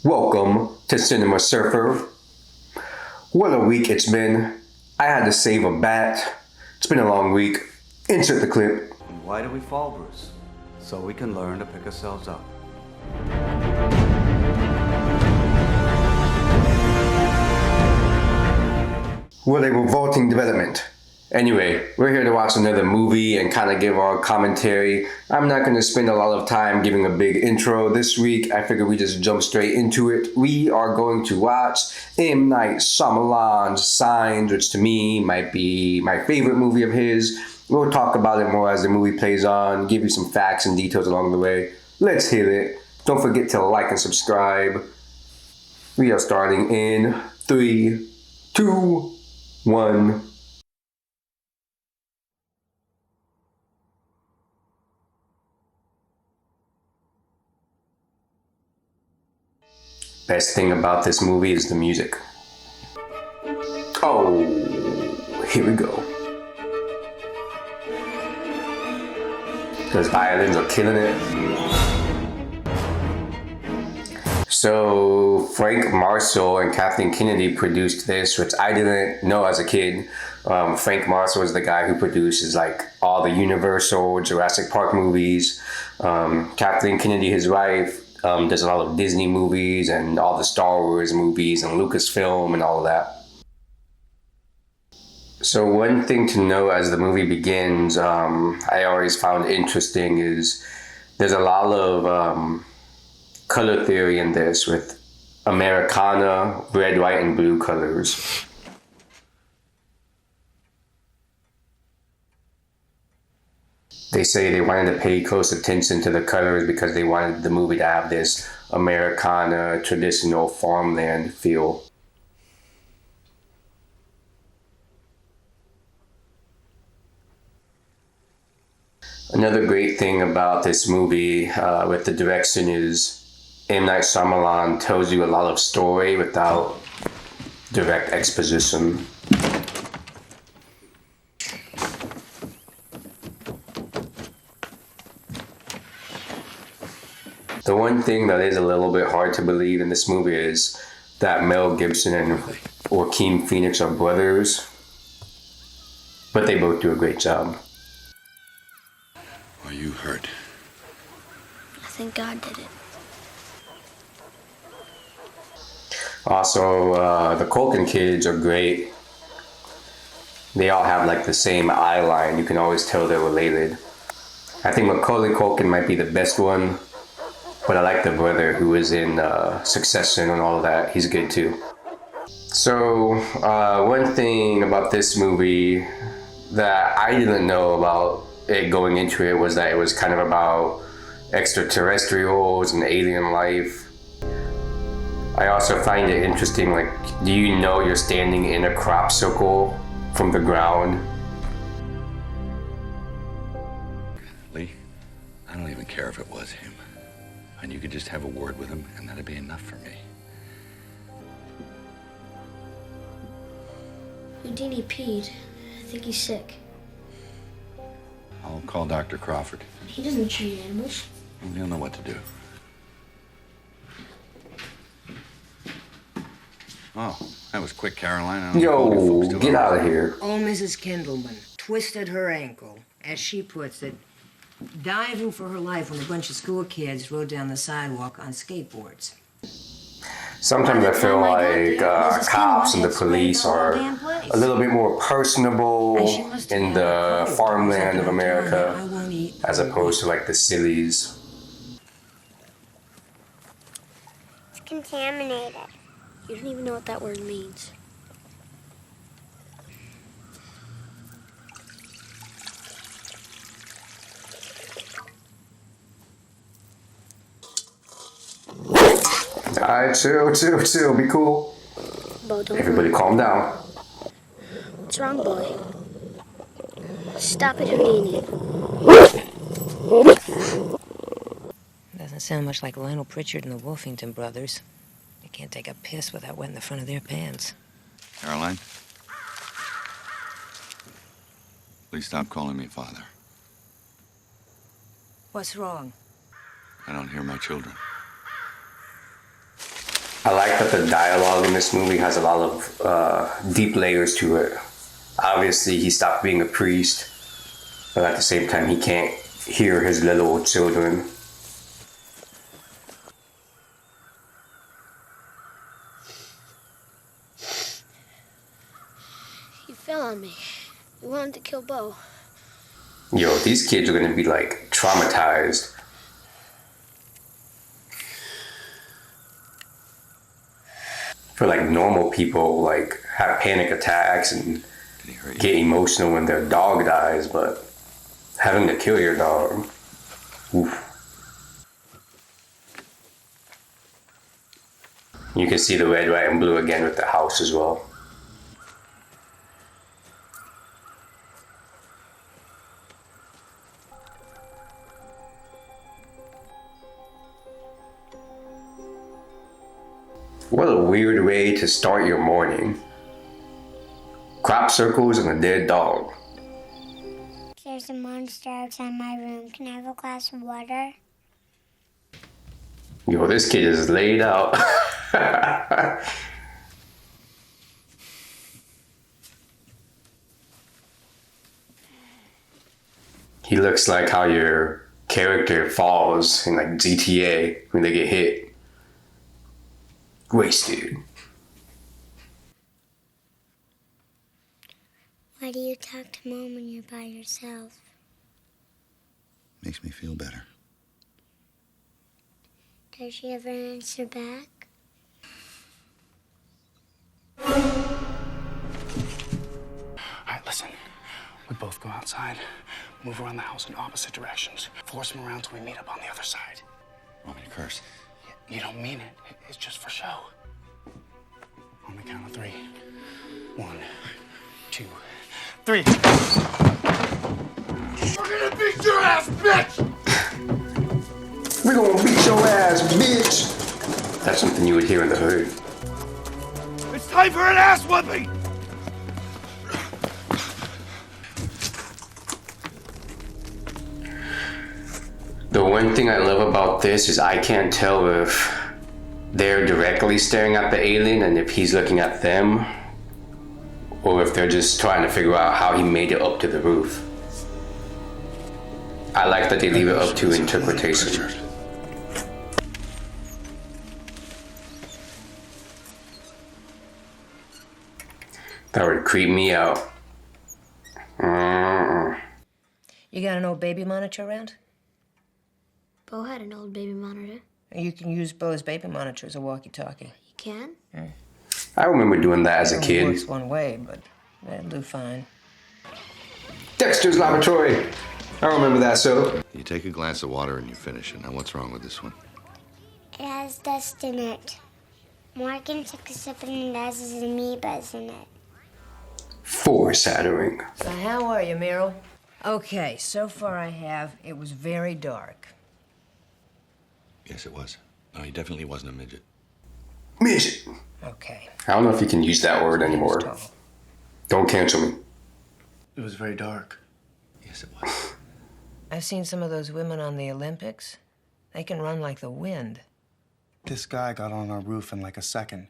Welcome to Cinema Surfer. What a week it's been. I had to save a bat. It's been a long week. Insert the clip. And why do we fall, Bruce? So we can learn to pick ourselves up. What a revolting development. Anyway, we're here to watch another movie and kind of give our commentary. I'm not going to spend a lot of time giving a big intro this week. I figured we just jump straight into it. We are going to watch M. Night Shyamalan's Signs, which to me might be my favorite movie of his. We'll talk about it more as the movie plays on, give you some facts and details along the way. Let's hit it. Don't forget to like and subscribe. We are starting in 3, 2, 1. Best thing about this movie is the music. Oh, here we go. Those violins are killing it. So Frank Marshall and Kathleen Kennedy produced this, which I didn't know as a kid. Frank Marshall is the guy who produces like all the Universal, Jurassic Park movies. Kathleen Kennedy, his wife, does a lot of Disney movies and all the Star Wars movies and Lucasfilm and all of that. So one thing to know as the movie begins, I always found interesting is there's a lot of color theory in this with Americana, red, white, and blue colors. They say they wanted to pay close attention to the colors because they wanted the movie to have this Americana, traditional farmland feel. Another great thing about this movie with the direction is M. Night Shyamalan tells you a lot of story without direct exposition. The one thing that is a little bit hard to believe in this movie is that Mel Gibson and Joaquin Phoenix are brothers, but they both do a great job. Are you hurt? I think God did it. Also, the Culkin kids are great. They all have like the same eye line. You can always tell they're related. I think Macaulay Culkin might be the best one. But I like the brother who was in Succession and all of that. He's good too. So one thing about this movie that I didn't know about it going into it was that it was kind of about extraterrestrials and alien life. I also find it interesting, like, do you know you're standing in a crop circle from the ground? Lee, I don't even care if it was him. And you could just have a word with him, and that'd be enough for me. Houdini peed. I think he's sick. I'll call Dr. Crawford. He doesn't treat animals. He'll know what to do. Oh, that was quick, Caroline. I don't know if you folks Yo, still get are. out of here. Old Mrs. Kendallman twisted her ankle, as she puts it, diving for her life when a bunch of school kids rode down the sidewalk on skateboards. Sometimes I feel like cops and the police are a little bit more personable in the farmland of America as opposed to like the cities. It's contaminated. You don't even know what that word means. Alright, chill, be cool. Bo, don't Everybody calm down. What's wrong, boy? Stop it, Houdini. Doesn't sound much like Lionel Pritchard and the Wolfington brothers. They can't take a piss without wetting the front of their pants. Caroline? Please stop calling me father. What's wrong? I don't hear my children. I like that the dialogue in this movie has a lot of deep layers to it. Obviously, he stopped being a priest, but at the same time, he can't hear his little children. You fell on me. You wanted to kill Bo. Yo, these kids are gonna be like traumatized. For like normal people, like have panic attacks and get emotional when their dog dies, but having to kill your dog, oof. You can see the red, white, and blue again with the house as well. What a weird way to start your morning. Crop circles and a dead dog. There's a monster outside my room. Can I have a glass of water? Yo, this kid is laid out. He looks like how your character falls in like GTA when they get hit. Wasted. Why do you talk to Mom when you're by yourself? Makes me feel better. Does she ever answer back? All right, listen. We both go outside, move around the house in opposite directions, force them around till we meet up on the other side. Want me to curse? You don't mean it. It's just for show. On the count of 3. 1, 2, 3. We're gonna beat your ass, bitch! We're gonna beat your ass, bitch! That's something you would hear in the hood. It's time for an ass whooping! The one thing I love about this is I can't tell if they're directly staring at the alien and if he's looking at them, or if they're just trying to figure out how he made it up to the roof. I like that they leave it up to interpretation. That would creep me out. You got an old baby monitor around? Bo had an old baby monitor. You can use Bo's baby monitor as a walkie-talkie. You can? I remember doing that as a It only kid. works one way, but that'll do fine. Dexter's Laboratory! I remember that, so. You take a glass of water and you finish it. Now, what's wrong with this one? It has dust in it. Morgan took a sip and it has his amoebas in it. Foreshadowing. So how are you, Meryl? Okay, so far it was very dark. Yes, it was. No, he definitely wasn't a midget. Midget. Okay. I don't know if you can use that word anymore. Tall. Don't cancel me. It was very dark. Yes, it was. I've seen some of those women on the Olympics. They can run like the wind. This guy got on our roof in like a second.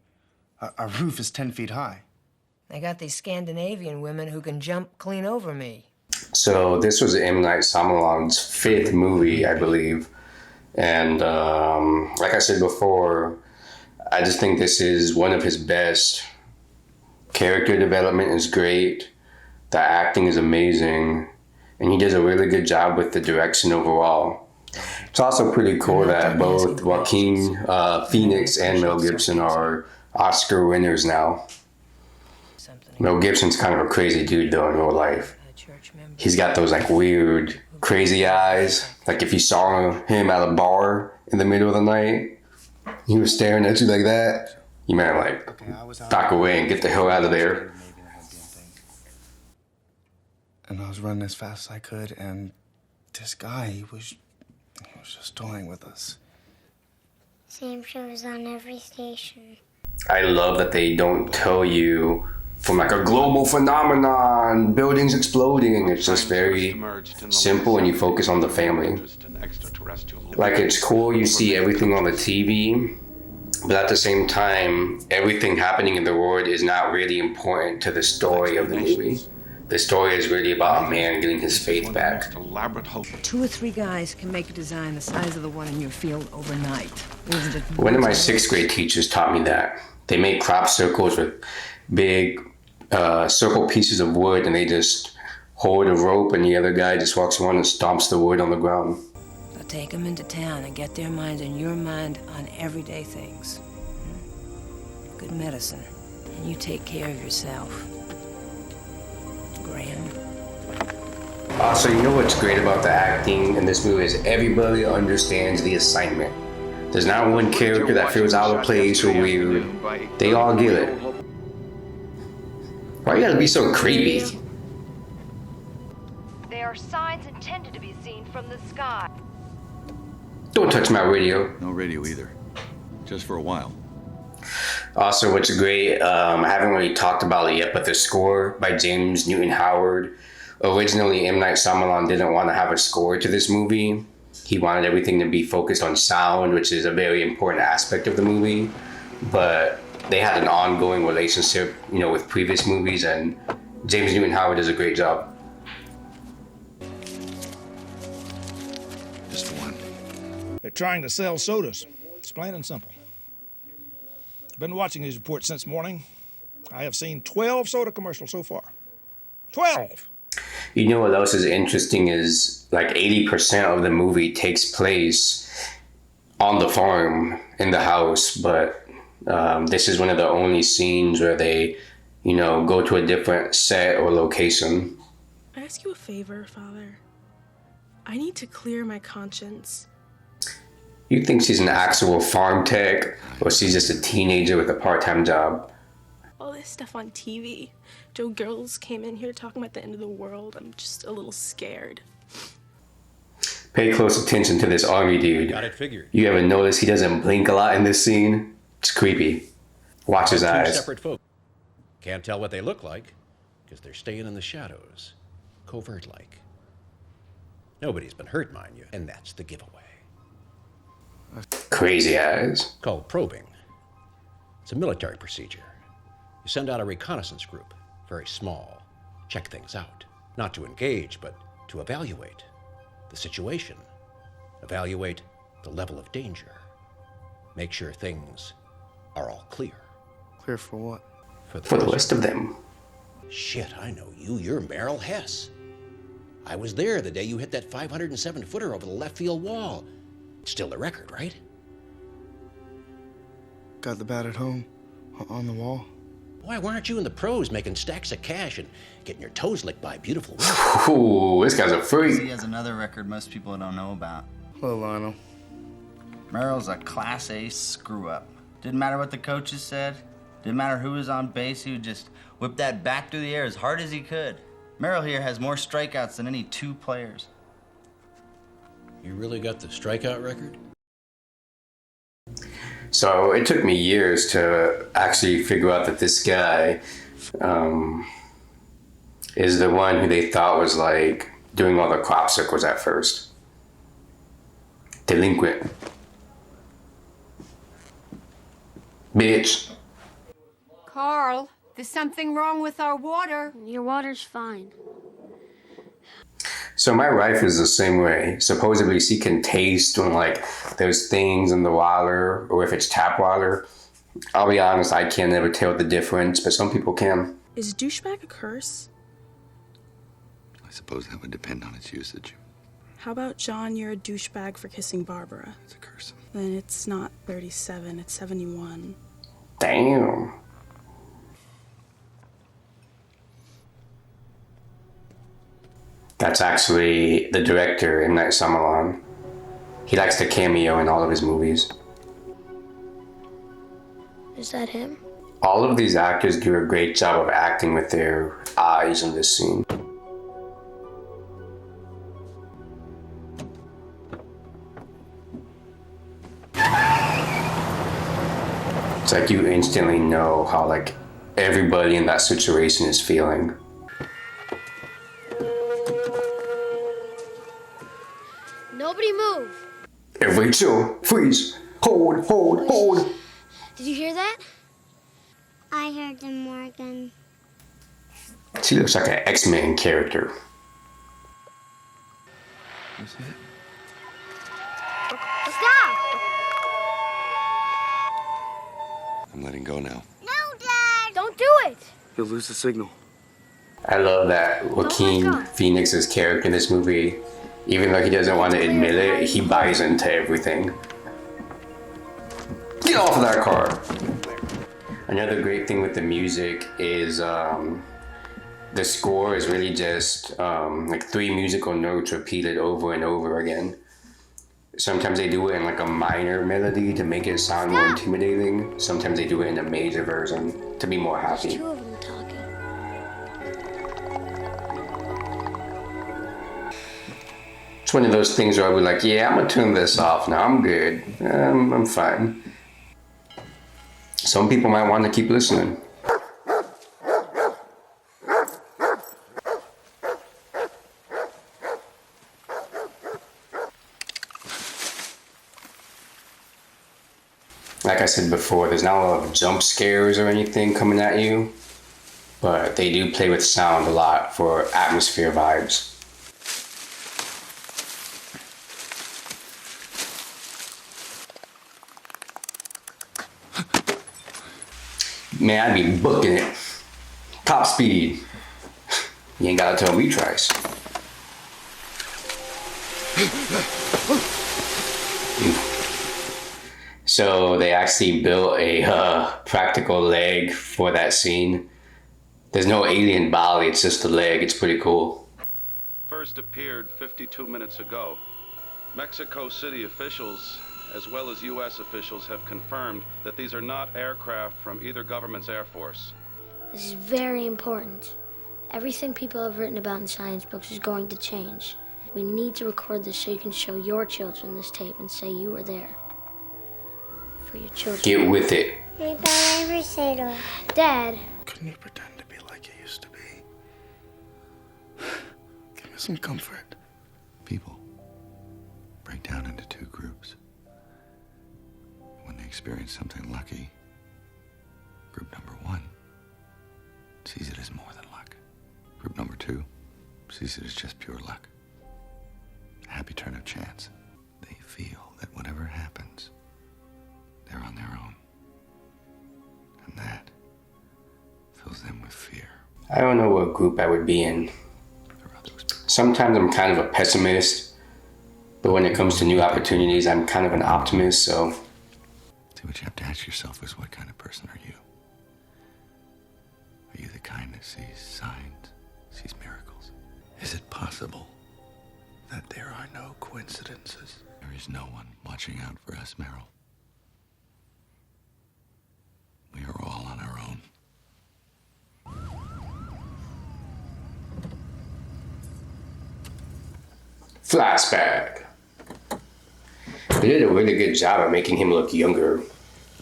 Our roof is 10 feet high. They got these Scandinavian women who can jump clean over me. So this was M. Night Shyamalan's 5th movie, I believe. And like I said before, I just think this is one of his best. Character development is great. The acting is amazing. And he does a really good job with the direction overall. It's also pretty cool that both Joaquin Phoenix and Mel Gibson are Oscar winners now. Mel Gibson's kind of a crazy dude though in real life. He's got those like weird, crazy eyes. Like if you saw him at a bar in the middle of the night, he was staring at you like that, you might like back away and get the hell out of there. And I was running as fast as I could, and this guy, he was just toying with us. Same shows on every station. I love that they don't tell you from like a global phenomenon, buildings exploding. It's just very simple and you focus on the family. Like it's cool you see everything on the TV, But at the same time, everything happening in the world is not really important to the story of the movie. The story is really about a man getting his faith back. 2 or 3 guys can make a design the size of the one in your field overnight. Isn't it? One of my 6th grade teachers taught me that. They make crop circles with big circle pieces of wood, and they just hold a rope, and the other guy just walks around and stomps the wood on the ground. Now take them into town and get their minds and your mind on everyday things. Good medicine. And you take care of yourself. Graham. Also, you know what's great about the acting in this movie is everybody understands the assignment. There's not one character that feels out of place or weird. They all get it. Why you gotta be so creepy? They are signs intended to be seen from the sky. Don't touch my radio. No radio either. Just for a while. Also, what's great, I haven't really talked about it yet, but the score by James Newton Howard. Originally, M. Night Shyamalan didn't want to have a score to this movie. He wanted everything to be focused on sound, which is a very important aspect of the movie. But they had an ongoing relationship, with previous movies, and James Newton Howard does a great job. Just one. They're trying to sell sodas. It's plain and simple. I've been watching these reports since morning. I have seen 12 soda commercials so far. 12! You know what else is interesting is like 80% of the movie takes place on the farm, in the house, but this is one of the only scenes where they, go to a different set or location. I ask you a favor, Father. I need to clear my conscience. You think she's an actual farm tech, or she's just a teenager with a part-time job? All this stuff on TV. Joe Girls came in here talking about the end of the world. I'm just a little scared. Pay close attention to this army dude. Got it figured. You ever notice he doesn't blink a lot in this scene? It's creepy. Watch his eyes. Two separate folks. Can't tell what they look like, because they're staying in the shadows. Covert-like. Nobody's been hurt, mind you, and that's the giveaway. Crazy eyes. Called probing. It's a military procedure. You send out a reconnaissance group, very small, check things out. Not to engage, but to evaluate the situation. Evaluate the level of danger. Make sure things are all clear. Clear for what? For the rest of them. Shit, I know you. You're Merrill Hess. I was there the day you hit that 507-footer over the left field wall. Still the record, right? Got the bat at home, on the wall. Why weren't you in the pros making stacks of cash and getting your toes licked by beautiful women? Ooh, this guy's a freak. He has another record most people don't know about. Hello, Lionel. Merrill's a Class A screw-up. Didn't matter what the coaches said. Didn't matter who was on base. He would just whip that bat through the air as hard as he could. Merrill here has more strikeouts than any 2 players. You really got the strikeout record? So it took me years to actually figure out that this guy is the one who they thought was like doing all the crop circles at first. Delinquent. Bitch. Carl, there's something wrong with our water. Your water's fine. So my wife is the same way. Supposedly she can taste when like there's things in the water or if it's tap water. I'll be honest, I can't ever tell the difference, but some people can. Is douchebag a curse? I suppose that would depend on its usage. How about, John, you're a douchebag for kissing Barbara? It's a curse. Then it's not 37, it's 71. Damn. That's actually the director, M. Night Shyamalan. He likes to cameo in all of his movies. Is that him? All of these actors do a great job of acting with their eyes in this scene. It's like you instantly know how like everybody in that situation is feeling. Nobody move. Hey, Rachel, freeze! Hold! Did you hear that? I heard them, Morgan. She looks like an X-Men character. You see it? Stop! I'm letting go now. No, Dad! Don't do it! You'll lose the signal. I love that Joaquin Phoenix's character in this movie, even though he doesn't want to admit it, he buys into everything. Get off of that car! Another great thing with the music is the score is really just like 3 musical notes repeated over and over again. Sometimes they do it in like a minor melody to make it sound more intimidating. Sometimes they do it in a major version to be more happy. Two of them talking. It's one of those things where I was like, yeah, I'm gonna turn this off now. I'm good. I'm fine. Some people might want to keep listening. Like I said before, there's not a lot of jump scares or anything coming at you, but they do play with sound a lot for atmosphere vibes. Man, I'd be booking it. Top speed. You ain't gotta tell me twice. So they actually built a practical leg for that scene. There's no alien body, it's just the leg. It's pretty cool. First appeared 52 minutes ago. Mexico City officials, as well as U.S. officials, have confirmed that these are not aircraft from either government's air force. This is very important. Everything people have written about in science books is going to change. We need to record this so you can show your children this tape and say you were there. For your children. Get with it. Hey, Dad, ever say to Dad. Couldn't you pretend to be like you used to be? Give me some comfort. People break down into 2 groups. When they experience something lucky, group number 1 sees it as more than luck. Group number 2 sees it as just pure luck. A happy turn of chance. They feel that whatever happens, they're on their own. And that fills them with fear. I don't know what group I would be in. Sometimes I'm kind of a pessimist, but when it comes to new opportunities, I'm kind of an optimist, so. See, what you have to ask yourself is, what kind of person are you? Are you the kind that sees signs, sees miracles? Is it possible that there are no coincidences? There is no one watching out for us, Meryl. We are all on our own. Flashback. They did a really good job of making him look younger,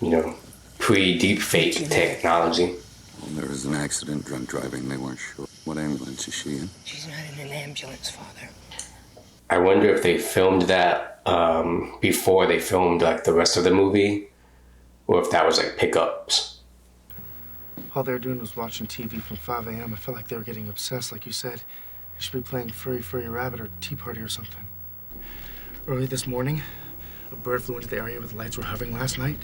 you know, pre-deepfake technology. Well, there was an accident, drunk driving. They weren't sure. What ambulance is she in? She's not in an ambulance, Father. I wonder if they filmed that before they filmed like the rest of the movie, or if that was like pickups. All they were doing was watching TV from 5 a.m. I felt like they were getting obsessed, like you said. They should be playing Furry Rabbit or Tea Party or something. Early this morning, a bird flew into the area where the lights were hovering last night.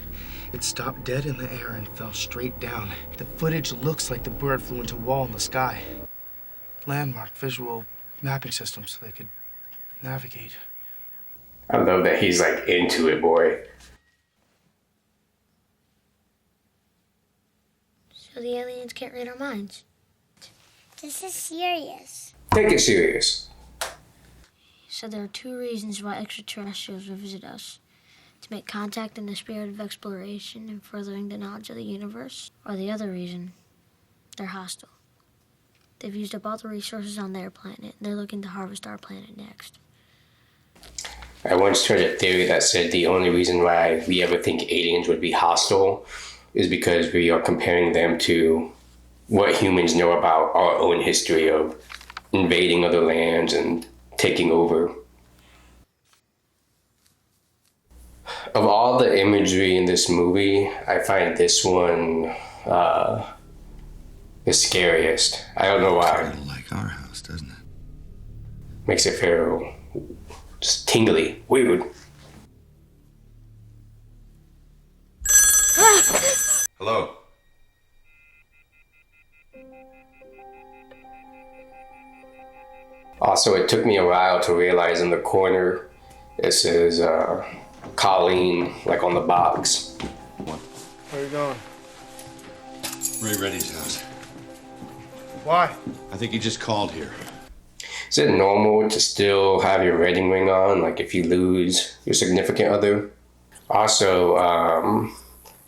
It stopped dead in the air and fell straight down. The footage looks like the bird flew into a wall in the sky. Landmark visual mapping system so they could navigate. I love that he's like into it, boy. So the aliens can't read our minds. This is serious. Take it serious. So there are 2 reasons why extraterrestrials will visit us. To make contact in the spirit of exploration and furthering the knowledge of the universe. Or the other reason, they're hostile. They've used up all the resources on their planet, and they're looking to harvest our planet next. I once heard a theory that said the only reason why we ever think aliens would be hostile is because we are comparing them to what humans know about our own history of invading other lands and taking over. Of all the imagery in this movie, I find this one the scariest. I don't know why. Kind of like our house, doesn't it? Makes it feel just tingly, weird. Hello. Also, it took me a while to realize in the corner it says Colleen, like on the box. Where are you going? Ray Reddy's house. Why? I think he just called here. Is it normal to still have your wedding ring on, like if you lose your significant other? Also,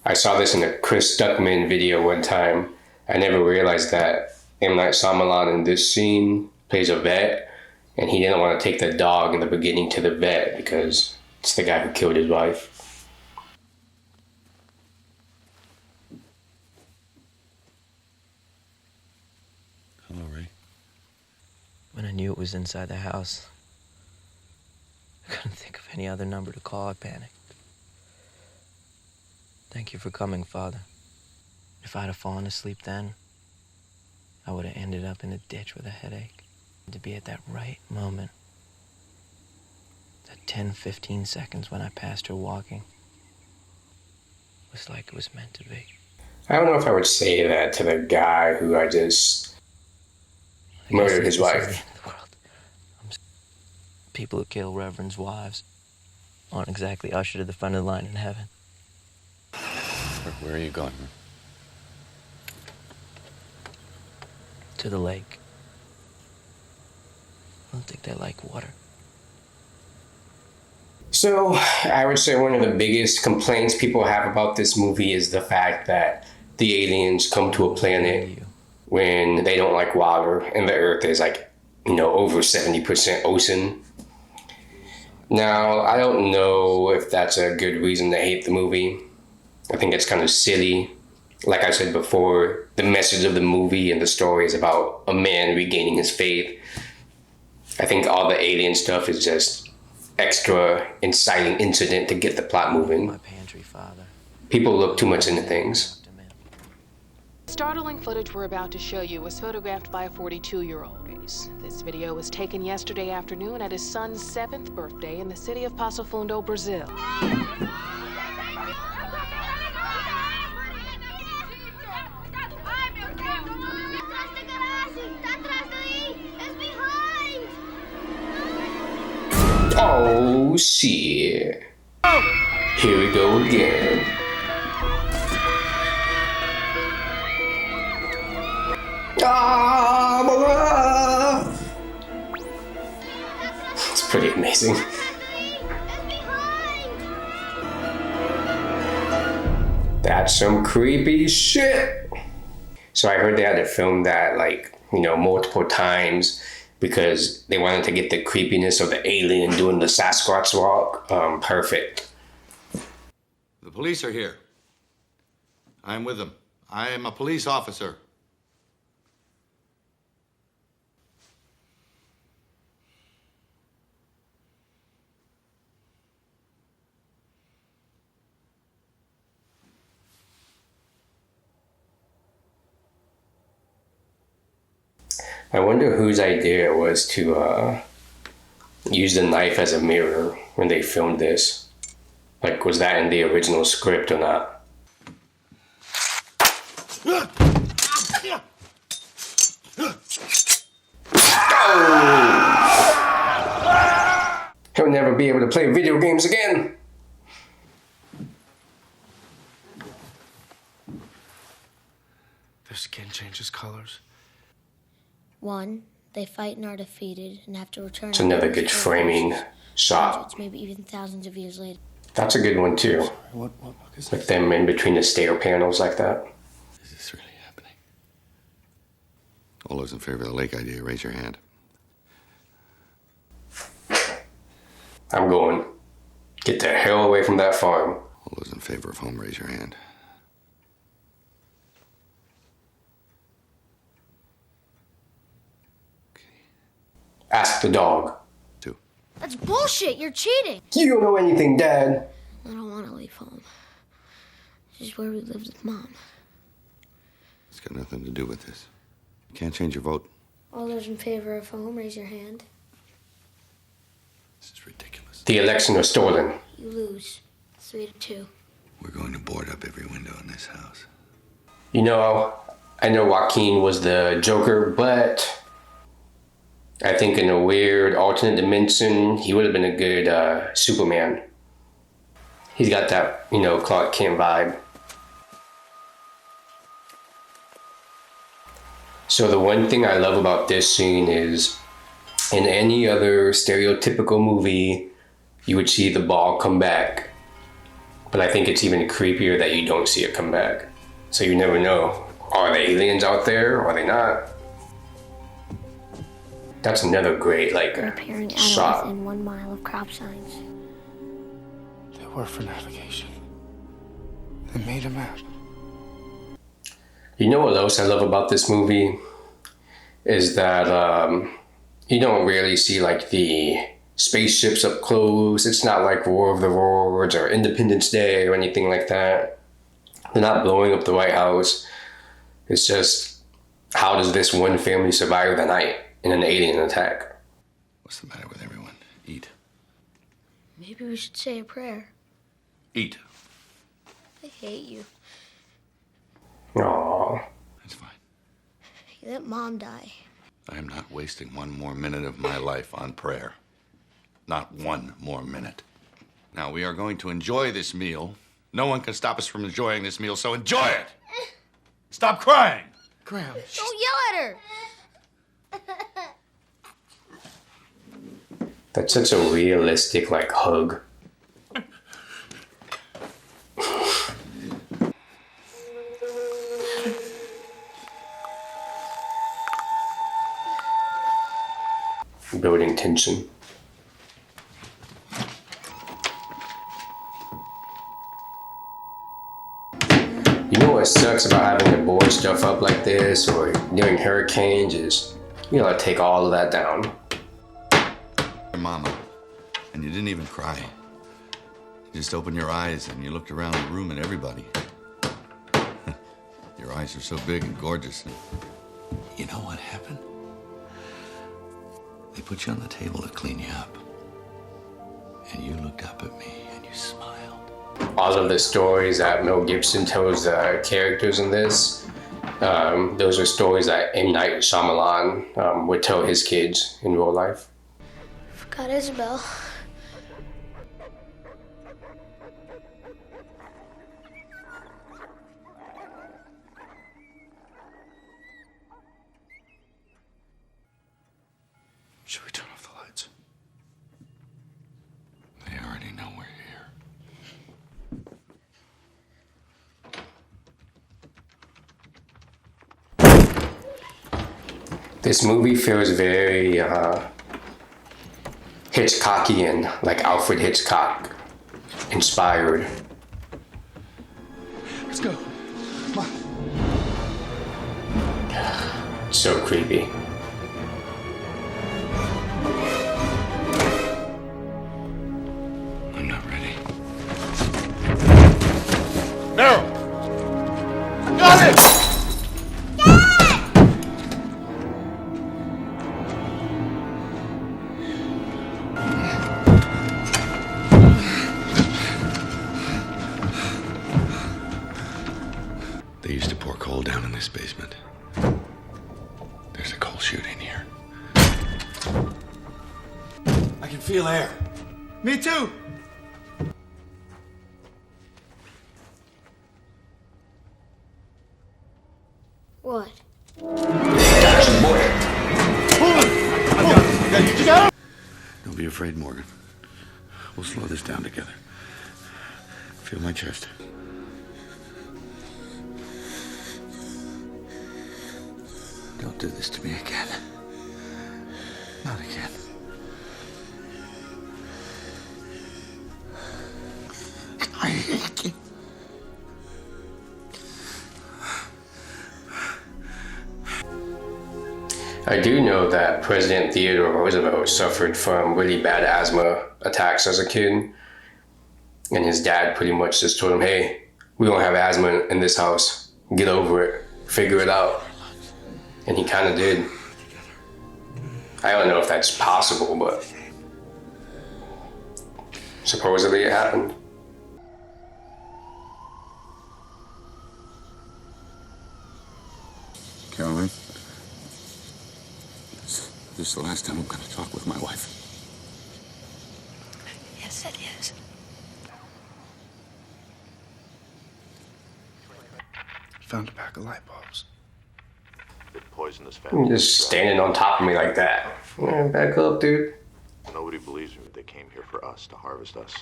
I saw this in a Chris Duckman video one time. I never realized that M. Night Shyamalan in this scene plays a vet, and he didn't want to take the dog in the beginning to the vet because it's the guy who killed his wife. Hello, Ray. When I knew it was inside the house, I couldn't think of any other number to call. I panicked. Thank you for coming, Father. If I'd have fallen asleep then, I would have ended up in a ditch with a headache. To be at that right moment, that 10-15 seconds when I passed her walking, was like it was meant to be. I don't know if I would say that to the guy who I just murdered his wife. People who kill reverends' wives aren't exactly ushered to the front of the line in heaven. Where are you going? To the lake. I don't think they like water. So, I would say one of the biggest complaints people have about this movie is the fact that the aliens come to a planet when they don't like water, and the Earth is like, over 70% ocean. Now, I don't know if that's a good reason to hate the movie. I think it's kind of silly. Like I said before, the message of the movie and the story is about a man regaining his faith. I think all the alien stuff is just extra inciting incident to get the plot moving. My pantry, Father. People look too much into things. Startling footage we're about to show you was photographed by a 42-year-old. This video was taken yesterday afternoon at his son's 7th birthday in the city of Passo Fundo, Brazil. Oh, shit. Here we go again. It's pretty amazing. That's some creepy shit. So I heard they had to film that multiple times because they wanted to get the creepiness of the alien doing the Sasquatch walk perfect. The police are here. I'm with them. I am a police officer. I wonder whose idea it was to use the knife as a mirror when they filmed this. Like, was that in the original script or not? Oh! He'll never be able to play video games again. Their skin changes colors. One, they fight and are defeated and have to return. It's another good framing shot. Hundreds, maybe even thousands of years later. That's a good one too. What is With them in between the stair panels like that. Is this really happening? All those in favor of the lake idea, raise your hand. I'm going. Get the hell away from that farm. All those in favor of home, raise your hand. Ask the dog. That's bullshit. You're cheating. You don't know anything, Dad. I don't want to leave home. This is where we lived with Mom. It's got nothing to do with this. You can't change your vote. All those in favor of home, raise your hand. This is ridiculous. The election was stolen. You lose. 3-2. We're going to board up every window in this house. You know, I know Joaquin was the Joker, but I think in a weird alternate dimension, he would have been a good Superman. He's got that, you know, Clark Kent vibe. So the one thing I love about this scene is, in any other stereotypical movie, you would see the ball come back. But I think it's even creepier that you don't see it come back. So you never know. Are there aliens out there? Or are they not? That's another great, like, They're appearing at or shot. within 1 mile of crop signs. They were for navigation. They made a map. You know what else I love about this movie? Is that you don't really see like the spaceships up close. It's not like War of the Worlds or Independence Day or anything like that. They're not blowing up the White House. It's just, how does this one family survive the night in an alien attack? What's the matter with everyone? Eat. Maybe we should say a prayer. Eat. I hate you. Aww. That's fine. You let Mom die. I am not wasting one more minute of my life on prayer. Not one more minute. Now, we are going to enjoy this meal. No one can stop us from enjoying this meal, so enjoy it! Stop crying! Graham. Don't yell at her! That's such a realistic, like, hug. Building tension. You know what sucks about having to board stuff up like this or during hurricanes is you gotta take all of that down. Your mama, and you didn't even cry. You just opened your eyes and you looked around the room at everybody. Your eyes are so big and gorgeous. And you know what happened? They put you on the table to clean you up. And you looked up at me and you smiled. All of the stories that Mel Gibson tells characters in this, those are stories that M. Night Shyamalan would tell his kids in real life. Forgot Isabel. Should we turn off the lights? They already know we're here. This movie feels very Hitchcockian, like Alfred Hitchcock inspired. Let's go. Come on. So creepy. I'm not ready. Meryl! Got it! They used to pour coal down in this basement. There's a coal chute in here. I can feel air. Me too! What? Don't be afraid, Morgan. We'll slow this down together. Feel my chest. Don't do this to me again. Not again. I hate you. I do know that President Theodore Roosevelt suffered from really bad asthma attacks as a kid. And his dad pretty much just told him, hey, we don't have asthma in this house. Get over it. Figure it out. And he kind of did. I don't know if that's possible, but supposedly it happened. Caroline, this is the last time I'm going to talk with my wife. Yes, it is. Found a pack of light bulbs. Poisonous You're family. just standing on top of me like that. Man, back up, dude. Nobody believes me, but they came here for us, to harvest us.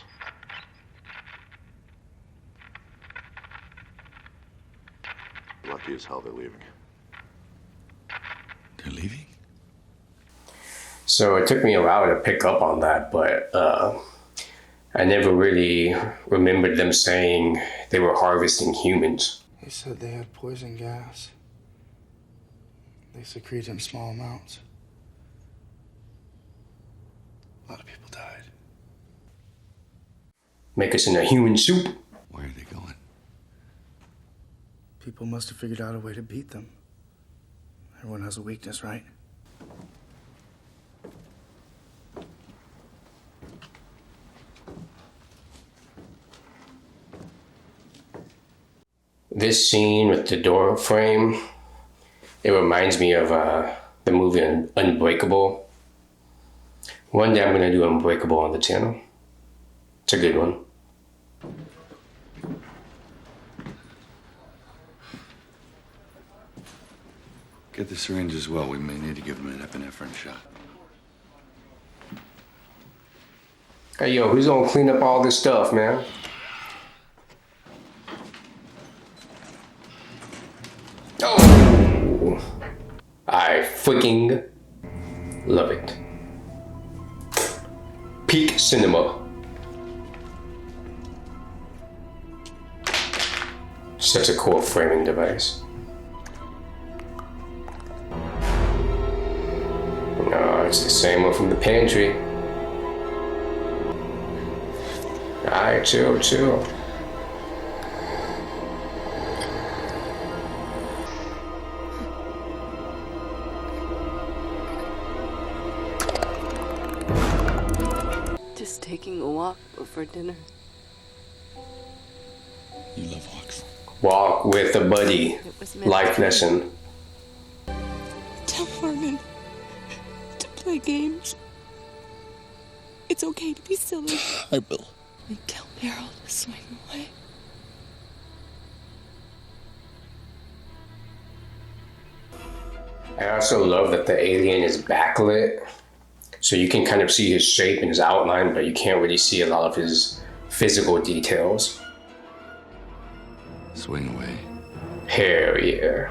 Lucky as hell they're leaving. They're leaving? So it took me a while to pick up on that, but I never really remembered them saying they were harvesting humans. They said they had poison gas. They secrete in small amounts. A lot of people died. Make us in a human soup. Where are they going? People must have figured out a way to beat them. Everyone has a weakness, right? This scene with the door frame, it reminds me of the movie Unbreakable. One day I'm going to do Unbreakable on the channel. It's a good one. Get the syringe as well. We may need to give him an epinephrine shot. Hey, yo, who's going to clean up all this stuff, man? Oh! I freaking love it. Peak cinema. Such a cool framing device. No, it's the same one from the pantry. Alright, chill. Just taking a walk before dinner. You love walks. Walk with a buddy. Life lesson. Tell Harmon to play games. It's okay to be silly. I will. And tell Meryl to swing away. I also love that the alien is backlit. So you can kind of see his shape and his outline, but you can't really see a lot of his physical details. Swing away. Hell yeah.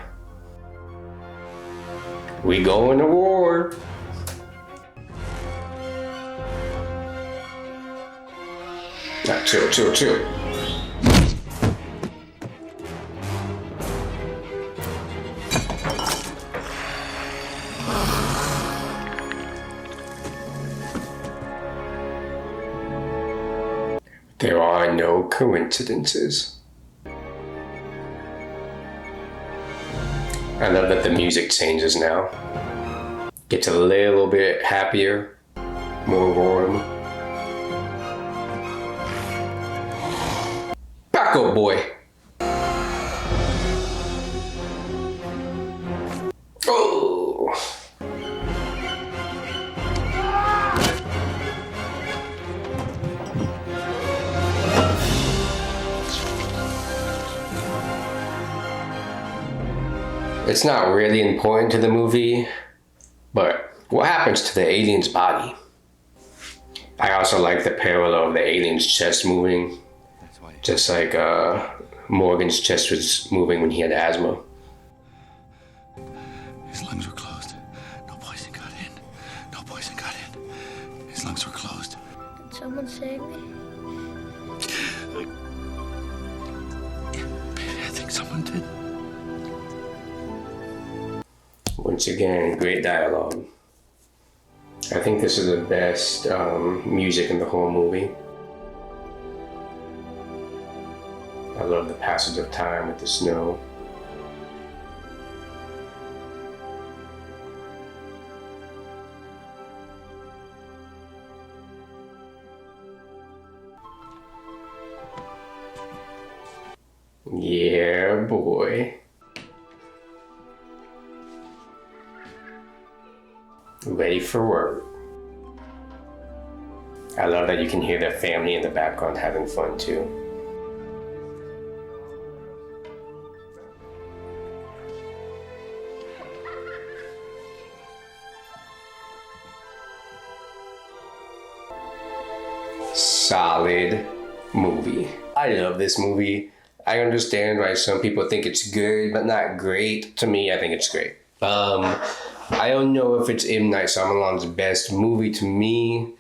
We going to war. Nah, chill. There are no coincidences. I love that the music changes now. Gets a little bit happier, more warm. Back up, boy. Oh. It's not really important to the movie, but what happens to the alien's body? I also like the parallel of the alien's chest moving, just like Morgan's chest was moving when he had asthma. His lungs were closed. No poison got in. His lungs were closed. Did someone save me? Baby, I think someone did. Once again, great dialogue. I think this is the best music in the whole movie. I love the passage of time with the snow. Yeah, boy. Ready for work. I love that you can hear their family in the background having fun too. Solid movie. I love this movie. I understand why some people think it's good, but not great. To me, I think it's great. I don't know if it's M. Night Shyamalan's best movie to me.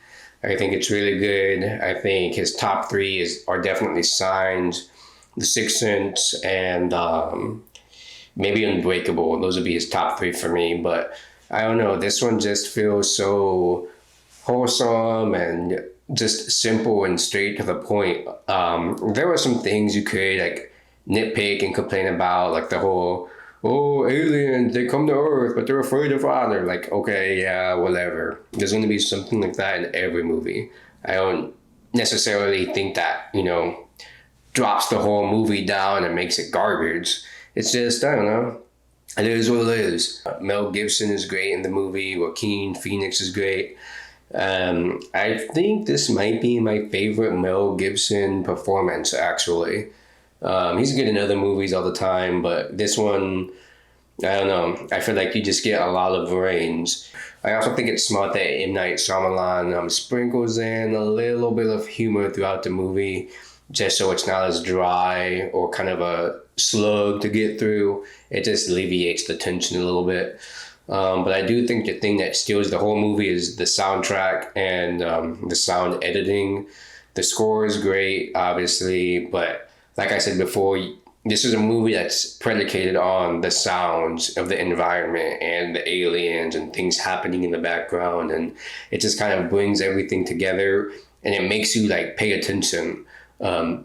I think it's really good. I think his top three are definitely Signs, The Sixth Sense, and maybe Unbreakable. Those would be his top three for me. But I don't know. This one just feels so wholesome and just simple and straight to the point. There were some things you could like nitpick and complain about, like the whole, oh, aliens, they come to Earth, but they're afraid of fire. Like, okay, yeah, whatever. There's going to be something like that in every movie. I don't necessarily think that, drops the whole movie down and makes it garbage. It's just, I don't know. It is what it is. Mel Gibson is great in the movie. Joaquin Phoenix is great. I think this might be my favorite Mel Gibson performance, actually. He's good in other movies all the time, but this one, I don't know. I feel like you just get a lot of range. I also think it's smart that M. Night Shyamalan sprinkles in a little bit of humor throughout the movie, just so it's not as dry or kind of a slug to get through. It just alleviates the tension a little bit. But I do think the thing that steals the whole movie is the soundtrack and the sound editing. The score is great, obviously, but like I said before, this is a movie that's predicated on the sounds of the environment and the aliens and things happening in the background, and it just kind of brings everything together and it makes you like pay attention.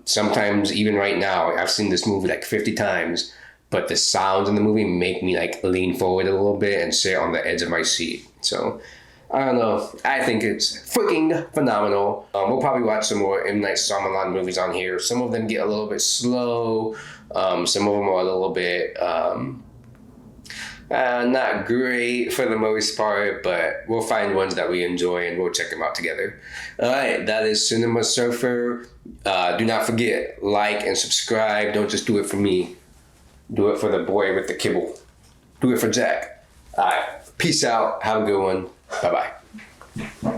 Sometimes, even right now, I've seen this movie like 50 times, but the sounds in the movie make me like lean forward a little bit and sit on the edge of my seat. So I don't know. I think it's freaking phenomenal. We'll probably watch some more M. Night Shyamalan movies on here. Some of them get a little bit slow. Some of them are a little bit not great for the most part, but we'll find ones that we enjoy and we'll check them out together. All right, that is Cinema Surfer. Do not forget, like and subscribe. Don't just do it for me. Do it for the boy with the kibble. Do it for Jack. All right, peace out. Have a good one. Bye-bye.